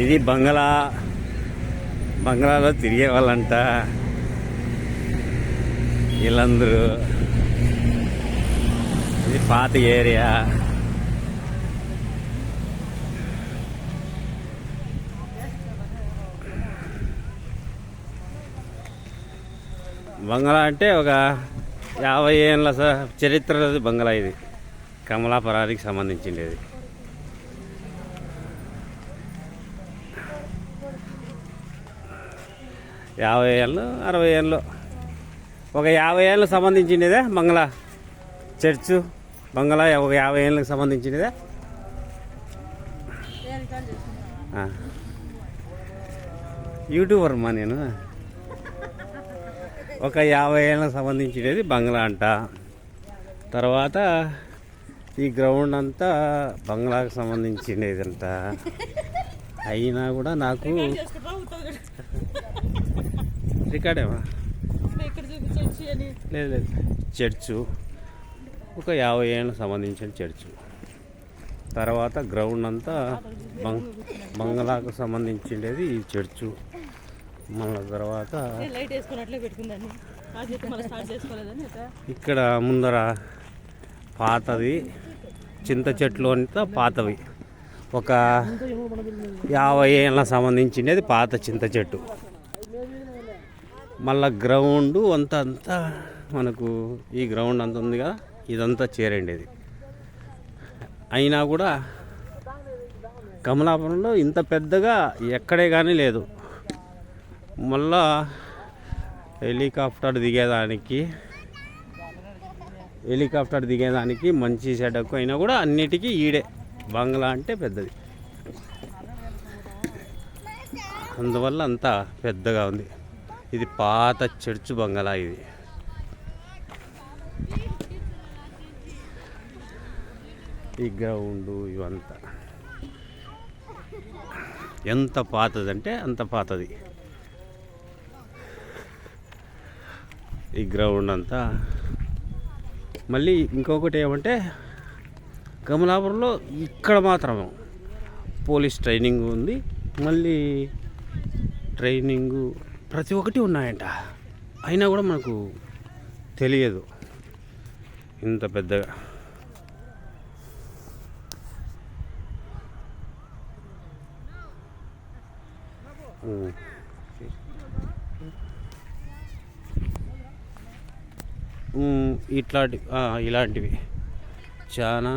ఇది బంగ్లాలో తిరిగే వాళ్ళంట వీళ్ళందరూ. ఇది పాత ఏరియా. బంగ్లా అంటే ఒక 50 ఏళ్ళ చరిత్ర బంగ్లా ఇది. కమలాపురానికి సంబంధించింది. 50 ఏళ్ళు 60 ఏళ్ళు ఒక 50 ఏళ్ళకు సంబంధించిందే బంగ్లా చర్చు. బంగ్లా ఒక 50 ఏళ్ళకి సంబంధించిందే. యూట్యూబర్ మా నేను. ఒక 50 ఏళ్ళకి సంబంధించినది బంగ్లా అంట. తర్వాత ఈ గ్రౌండ్ అంతా బంగ్లాకు సంబంధించినదంట. అయినా కూడా నాకు రికార్డేమా లేదు చర్చు ఒక 50 ఏళ్ళకి సంబంధించిన చర్చు. తర్వాత గ్రౌండ్ అంతా బంగ్లాకు సంబంధించినది ఈ చర్చు. మళ్ళీ తర్వాత ఇక్కడ ముందర పాతది చింత చెట్లు అంతా పాతవి. ఒక 50 ఏళ్ళ సంబంధించినది పాత చింత చెట్టు. మళ్ళా గ్రౌండ్ అంతా మనకు ఈ గ్రౌండ్ అంత ఉంది కదా, ఇదంతా చేరండేది. అయినా కూడా కమలాపురంలో ఇంత పెద్దగా ఎక్కడే కానీ లేదు. మళ్ళా హెలికాప్టర్ దిగేదానికి మంచి చెడ్డకు అయినా కూడా అన్నిటికీ ఈడే బంగ్లా అంటే పెద్దది. అందువల్ల అంతా పెద్దగా ఉంది. ఇది పాత చర్చు బంగ్లా. ఇది ఈ గ్రౌండ్ ఇవంతా ఎంత పాతదంటే అంత పాతది. ఈ గ్రౌండ్ అంతా. మళ్ళీ ఇంకొకటి ఏమంటే కమలాపురంలో ఇక్కడ మాత్రం పోలీస్ ట్రైనింగ్ ఉంది. మళ్ళీ ట్రైనింగు ప్రతి ఒక్కటి ఉన్నాయంట. అయినా కూడా మనకు తెలియదు ఇంత పెద్దగా. ఇలాంటివి చాలా